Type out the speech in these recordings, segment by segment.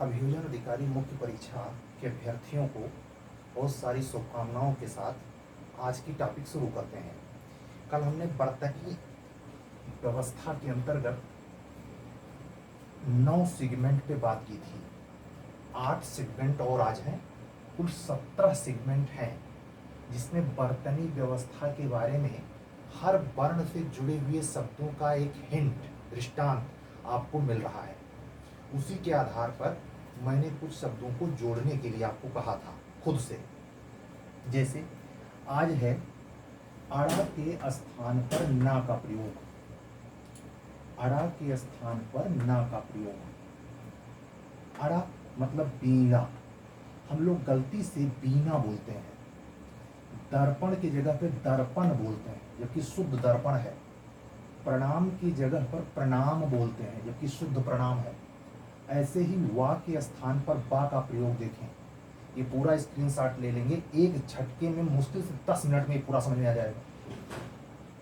अभियोजन अधिकारी मुख्य परीक्षा के अभ्यर्थियों को बहुत सारी शुभकामनाओं के साथ आज की टॉपिक शुरू करते हैं। कल हमने बर्तनी व्यवस्था के अंतर्गत 9 सेगमेंट पे बात की थी। 8 सेगमेंट और आज हैं, कुल 17 सेगमेंट हैं, जिसमें बर्तनी व्यवस्था के बारे में हर वर्ण से जुड़े हुए शब्दों का एक हिंट, दृष्टांत आपको मिल रहा है। उसी के आधार पर मैंने कुछ शब्दों को जोड़ने के लिए आपको कहा था खुद से। जैसे आज है अड़ा के स्थान पर ना का प्रयोग। अड़ा के स्थान पर ना का प्रयोग। अड़ा मतलब बीना, हम लोग गलती से बीना बोलते हैं। दर्पण की जगह पे दर्पण बोलते हैं, जबकि शुद्ध दर्पण है। प्रणाम की जगह पर प्रणाम बोलते हैं, जबकि शुद्ध प्रणाम है। ऐसे ही वा के स्थान पर बा का प्रयोग देखें। ये पूरा स्क्रीनशॉट ले लेंगे, एक झटके में मुश्किल से 10 मिनट में पूरा समझ में आ जाएगा।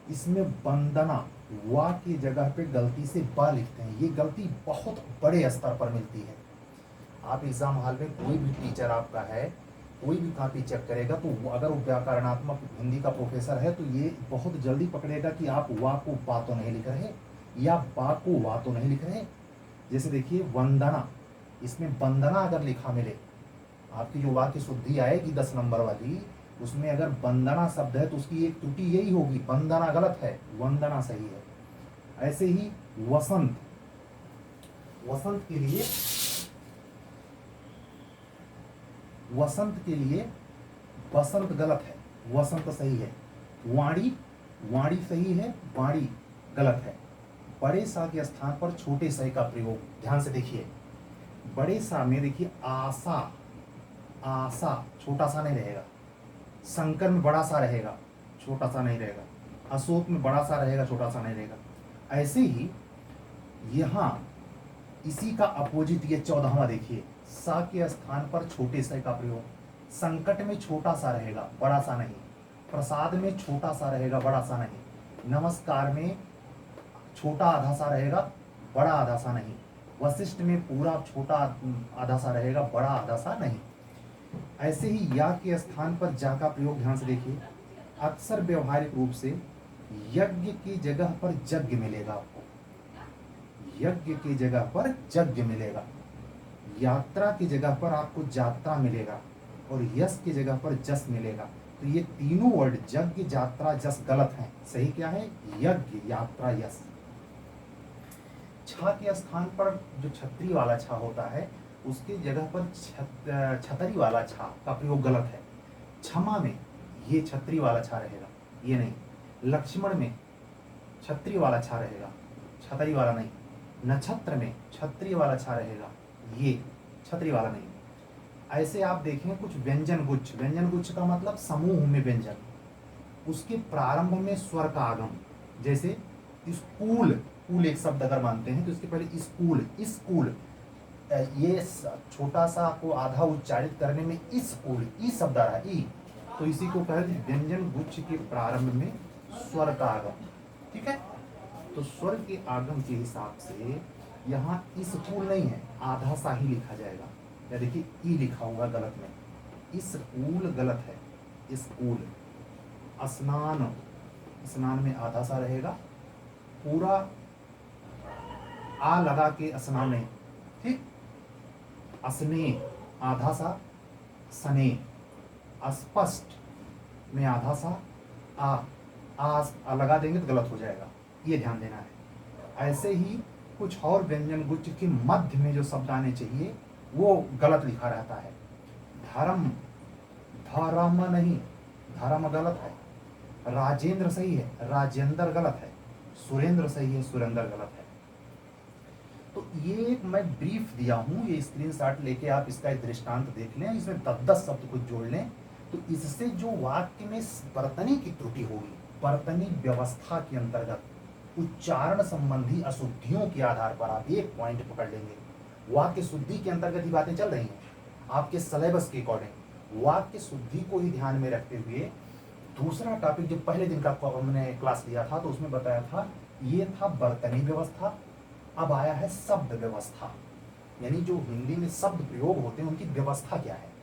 इसमें वंदना, वा की जगह पे गलती से बा लिखते हैं। ये गलती बहुत बड़े स्तर पर मिलती है। आप एग्जाम हॉल में कोई भी टीचर आपका है, कोई भी कॉपी चेक करेगा तो अगर वो व्याकरणात्मक हिंदी का प्रोफेसर है तो ये बहुत जल्दी पकड़ेगा कि आप वा को बा तो नहीं लिख रहे या बा को वा तो नहीं लिख रहे। जैसे देखिए वंदना, इसमें वंदना अगर लिखा मिले, आपकी जो वाक्य शुद्धि आएगी 10 नंबर वाली, उसमें अगर वंदना शब्द है तो उसकी एक त्रुटि यही होगी, वंदना गलत है, वंदना सही है। ऐसे ही वसंत, वसंत के लिए वसंत गलत है, वसंत सही है। वाणी, वाणी सही है, वाणी गलत है। बड़े सा के स्थान पर छोटे सा का प्रयोग, ध्यान से देखिए। बड़े सा में देखिए आशा, आशा छोटा सा नहीं रहेगा। शंकर में बड़ा सा रहेगा, छोटा सा नहीं रहेगा। अशोक में बड़ा सा रहेगा, छोटा सा नहीं रहेगा। ऐसे ही यहां इसी का अपोजिट ये 14वां देखिए, सा के स्थान पर छोटे सा का प्रयोग। संकट में छोटा सा रहेगा, बड़ा सा नहीं। प्रसाद में छोटा सा रहेगा, बड़ा सा नहीं। नमस्कार में छोटा आधा सा रहेगा, बड़ा आधा सा नहीं। वशिष्ठ में पूरा छोटा आधा सा रहेगा, बड़ा आधा सा नहीं। ऐसे ही या के स्थान पर जा का प्रयोग, ध्यान से देखिए। अक्सर व्यवहारिक रूप से यज्ञ की जगह पर यज्ञ मिलेगा आपको, यज्ञ की जगह पर यज्ञ मिलेगा। यात्रा की जगह पर आपको यात्रा मिलेगा और यश की जगह पर जस मिलेगा। तो ये तीनों वर्ड यज्ञ, यात्रा, जस गलत हैं। सही क्या है? यज्ञ, यात्रा, यश। छा के स्थान पर जो छतरी वाला छा होता है, उसकी जगह पर छतरी वाला छा का प्रयोग गलत है। क्षमा में ये छतरी वाला छा रहेगा, ये नहीं। लक्ष्मण में छतरी वाला छा रहेगा, छतरी वाला नहीं। नक्षत्र में छतरी वाला छा रहेगा, ये छतरी वाला नहीं। ऐसे आप देखें कुछ व्यंजन गुच्छ, व्यंजन गुच्छ का मतलब समूह में व्यंजन, उसके प्रारंभ में स्वर का आगम। जैसे स्कूल, कूल एक शब्द अगर मानते हैं तो इसके पहले स्कूल, स्कूल, ये छोटा सा को आधा उच्चारित करने में स्कूल, ई शब्द आ रहा है, ई, तो इसी को कहते हैं व्यंजन गुच्छ के प्रारंभ में स्वर का आगम। ठीक है, तो स्वर के आगम के हिसाब से यहाँ स्कूल नहीं है, आधा सा ही लिखा जाएगा। या देखिए ई लिखा होगा गलत में, स्कूल गलत है, स्कूल। स्नान, स्नान में आधा सा रहेगा, पूरा आ लगा के स्नान नहीं। ठीक, असने आधा सा, सने। अस्पष्ट में आधा सा, आ लगा देंगे तो गलत हो जाएगा, ये ध्यान देना है। ऐसे ही कुछ और व्यंजन गुच्छ के मध्य में जो शब्द आने चाहिए वो गलत लिखा रहता है। धर्म, धर्म नहीं, धर्म गलत है। राजेंद्र सही है, राजेंद्र गलत है। सुरेंद्र सही है, सुरेंद्र गलत है। तो ये मैं ब्रीफ दिया हूं, ये स्क्रीनशॉट लेके आप इसका एक दृष्टांत देख लें, इसमें 10-10 शब्द कुछ जोड़ लें, तो इससे जो वाक्य में बर्तनी की त्रुटि होगी, बर्तनी व्यवस्था के अंतर्गत उच्चारण संबंधी अशुद्धियों के आधार पर आप एक पॉइंट पकड़ लेंगे। वाक्य शुद्धि के अंतर्गत ही बातें चल रही हैं आपके सिलेबस के अकॉर्डिंग। वाक्य शुद्धि को ही ध्यान में रखते हुए दूसरा टॉपिक जो पहले दिन का हमने क्लास लिया था तो उसमें बताया था, ये था बर्तनी व्यवस्था। अब आया है शब्द व्यवस्था। यानी जो हिंदी में शब्द प्रयोग होते हैं उनकी व्यवस्था क्या है।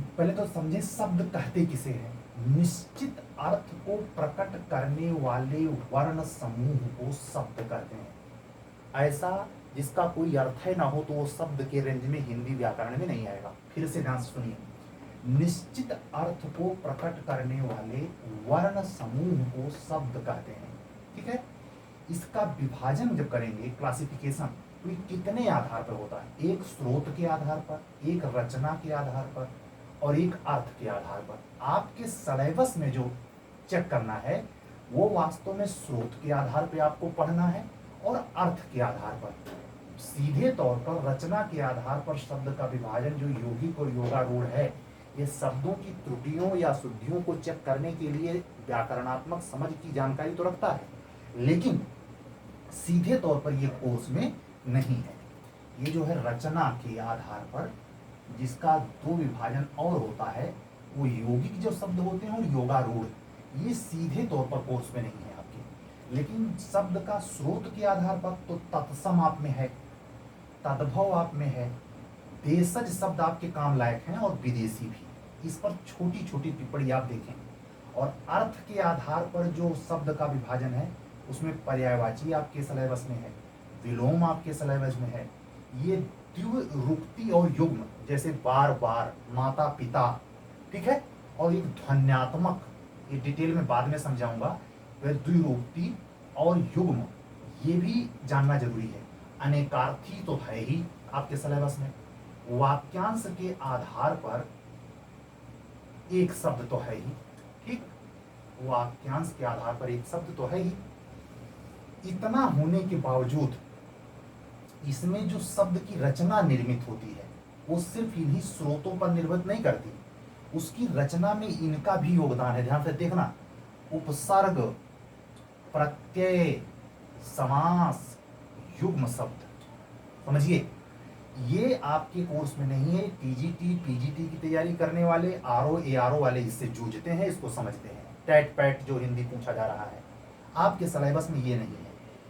पहले तो समझे शब्द कहते किसे हैं। निश्चित अर्थ को प्रकट करने वाले वर्ण समूह को शब्द कहते हैं। ऐसा जिसका कोई अर्थ ही ना हो तो वो शब्द के रेंज में हिंदी व्याकरण में नहीं आएगा। फिर से ध्यान सुनिए, निश्चित अर्थ को प्रकट करने वाले वर्ण समूह को शब्द कहते हैं। ठीक है, इसका विभाजन जब करेंगे क्लासिफिकेशन, तो ये कितने आधार पर होता है। एक स्रोत के आधार पर, एक रचना के आधार पर और एक अर्थ के आधार पर। आपके सिलेबस में जो चेक करना है वो वास्तव में स्रोत के आधार पर आपको पढ़ना है और अर्थ के आधार पर। सीधे तौर पर रचना के आधार पर शब्द का विभाजन जो यौगिक और योगारूढ़ है, ये शब्दों की त्रुटियों या शुद्धियों को चेक करने के लिए व्याकरणात्मक समझ की जानकारी तो रखता है, लेकिन सीधे तौर पर ये कोर्स में नहीं है। ये जो है रचना के आधार पर जिसका दो विभाजन और होता है, वो यौगिक जो शब्द होते हैं और योगारूढ़, ये सीधे तौर पर कोर्स में नहीं है आपके। लेकिन शब्द का स्रोत के आधार पर तो तत्सम आप में है, तद्भव आप में है, देशज शब्द आपके काम लायक हैं और विदेशी भी। इस पर छोटी छोटी टिप्पणी आप देखें। और अर्थ के आधार पर जो शब्द का विभाजन है उसमें पर्यायवाची आपके सिलेबस में है, विलोम आपके सिलेबस में है। ये द्विव, रुक्ति और युग्म, जैसे बार बार, माता पिता, ठीक है, और एक ध्वन्यात्मक, ये डिटेल में बाद में समझाऊंगा, वह द्विरूक्ति और युग्म, ये भी जानना जरूरी है। अनेकार्थी तो है ही आपके सिलेबस में। वाक्यांश के आधार पर एक शब्द तो है ही, ठीक, वाक्यांश के आधार पर एक शब्द तो है ही। इतना होने के बावजूद इसमें जो शब्द की रचना निर्मित होती है वो सिर्फ इन्हीं स्रोतों पर निर्भर नहीं करती, उसकी रचना में इनका भी योगदान है। ध्यान से देखना, उपसर्ग, प्रत्यय, समास, युग्म शब्द, समझिए ये आपके कोर्स में नहीं है। टीजीटी, पीजीटी की तैयारी करने वाले, आरओ एआरओ वाले इससे जूझते हैं, इसको समझते हैं। टैट पैट जो हिंदी पूछा जा रहा है, आपके सिलेबस में ये नहीं है।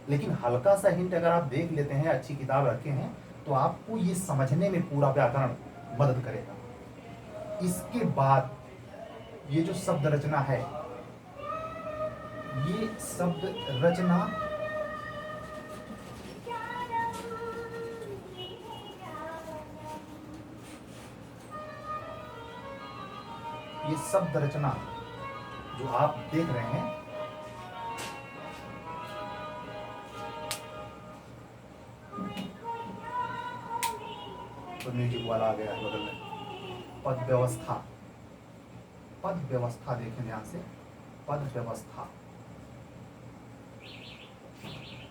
लेकिन हल्का सा हिंट अगर आप देख लेते हैं, अच्छी किताब रखे हैं, तो आपको ये समझने में पूरा व्याकरण मदद करेगा। इसके बाद ये जो शब्द रचना है, ये शब्द रचना ये शब्द रचना जो आप देख रहे हैं, तो म्यूजिक वाला आ गया है बगल में। पद व्यवस्था, पद व्यवस्था देखें ध्यान से, पद व्यवस्था,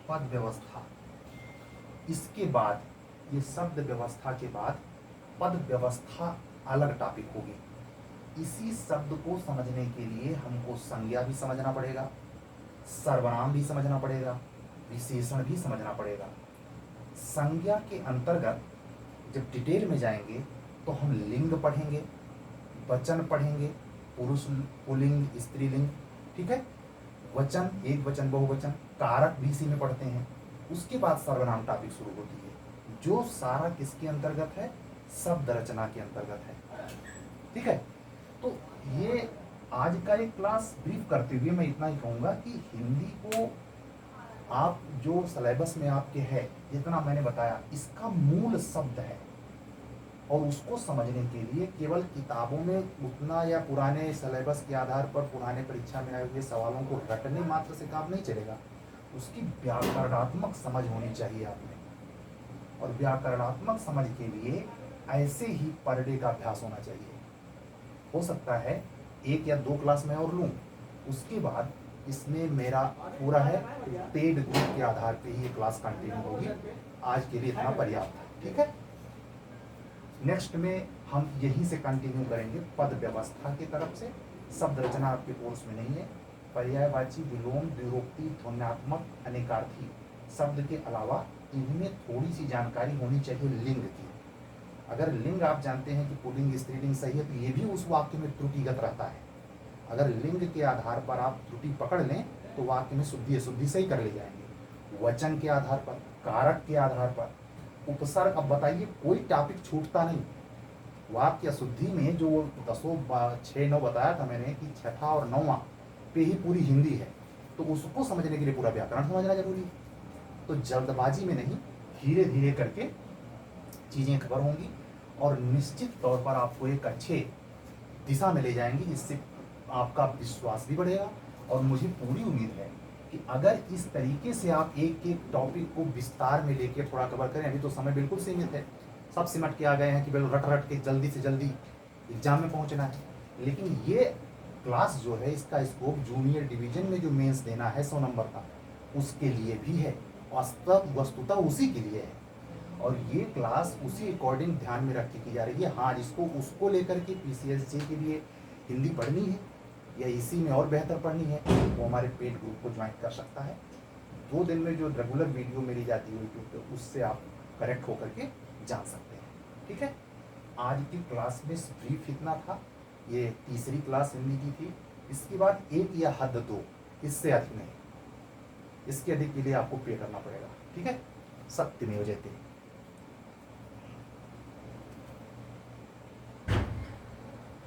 पद व्यवस्था। इसके बाद ये शब्द व्यवस्था के बाद पद व्यवस्था अलग टॉपिक होगी। इसी शब्द को समझने के लिए हमको संज्ञा भी समझना पड़ेगा, सर्वनाम भी समझना पड़ेगा, विशेषण भी समझना पड़ेगा। संज्ञा के अंतर्गत जब डिटेल में जाएंगे तो हम लिंग पढ़ेंगे, वचन पढ़ेंगे, पुरुष पुल्लिंग, स्त्रीलिंग, ठीक है, वचन, एक वचन, बहुवचन, कारक भी इसी में पढ़ते हैं। उसके बाद सर्वनाम टॉपिक शुरू होती है, जो सारा किसके अंतर्गत है, शब्द रचना के अंतर्गत है। ठीक है, तो ये आज का एक क्लास ब्रीफ करते हुए मैं इतना ही कहूँगा कि हिंदी को आप जो सिलेबस में आपके है, जितना मैंने बताया, इसका मूल शब्द है और उसको समझने के लिए केवल किताबों में उतना या पुराने सिलेबस के आधार पर पुराने परीक्षा में आए हुए सवालों को रटने मात्र से काम नहीं चलेगा। उसकी व्याकरणात्मक समझ होनी चाहिए आप में, और व्याकरणात्मक समझ के लिए ऐसे ही पर डे का अभ्यास होना चाहिए। हो सकता है 1 या 2 क्लास में और लूँ, उसके बाद इसमें मेरा पूरा है पेड ग्रुप के आधार पे ही क्लास कंटिन्यू होगी। आज के लिए इतना पर्याप्त है, ठीक है। नेक्स्ट में हम यहीं से कंटिन्यू करेंगे पद व्यवस्था की तरफ से। शब्द रचना आपके कोर्स में नहीं है। पर्यायवाची, विलोम, द्विरूक्ति, ध्वन्यात्मक, अनेकार्थी शब्द के अलावा इनमें थोड़ी सी जानकारी होनी चाहिए लिंग की। अगर लिंग आप जानते हैं कि पुल्लिंग, स्त्रीलिंग सही है, तो ये भी उस वाक्य में त्रुटिगत रहता है। अगर लिंग के आधार पर आप त्रुटि पकड़ लें तो वाक्य में शुद्धि अशुद्धि सही कर ले जाएंगे। वचन के आधार पर, कारक के आधार पर, उपसर्ग, अब बताइए कोई टॉपिक छूटता नहीं। वाक्य शुद्धि में जो 6 9 बताया था मैंने कि छठा और नौवां पे ही पूरी हिंदी है, तो उसको समझने के लिए पूरा व्याकरण समझना जरूरी है। तो जल्दबाजी में नहीं, धीरे धीरे करके चीज़ें कवर होंगी और निश्चित तौर पर आपको एक अच्छे दिशा में ले जाएंगी, जिससे आपका विश्वास भी बढ़ेगा। और मुझे पूरी उम्मीद है कि अगर इस तरीके से आप एक एक टॉपिक को विस्तार में लेके थोड़ा कवर करें, अभी तो समय बिल्कुल सीमित है, सब सिमट के आ गए हैं कि बिल्कुल रट रट के जल्दी से जल्दी एग्जाम में पहुंचना है। लेकिन ये क्लास जो है, इसका स्कोप जूनियर डिवीजन में जो मेंस देना है 100 नंबर का, उसके लिए भी है, वस्तुतः उसी के लिए है। और ये क्लास उसी अकॉर्डिंग ध्यान में रख के की जा रही है। हाँ, जिसको उसको लेकर के पीसीएससी के लिए हिंदी पढ़नी है या इसी में और बेहतर पढ़नी है, वो हमारे पेड ग्रुप को ज्वाइन कर सकता है। 2 दिन में जो रेगुलर वीडियो मेरी जाती है यूट्यूब पे, उससे आप करेक्ट होकर के जान सकते हैं। ठीक है, आज की क्लास में ब्रीफ इतना था। ये तीसरी क्लास हिंदी की थी। इसके बाद 1 या हद 2, इससे अधिक नहीं। इसके अधिक के लिए आपको पे करना पड़ेगा। ठीक है, सत्यमेव जयते।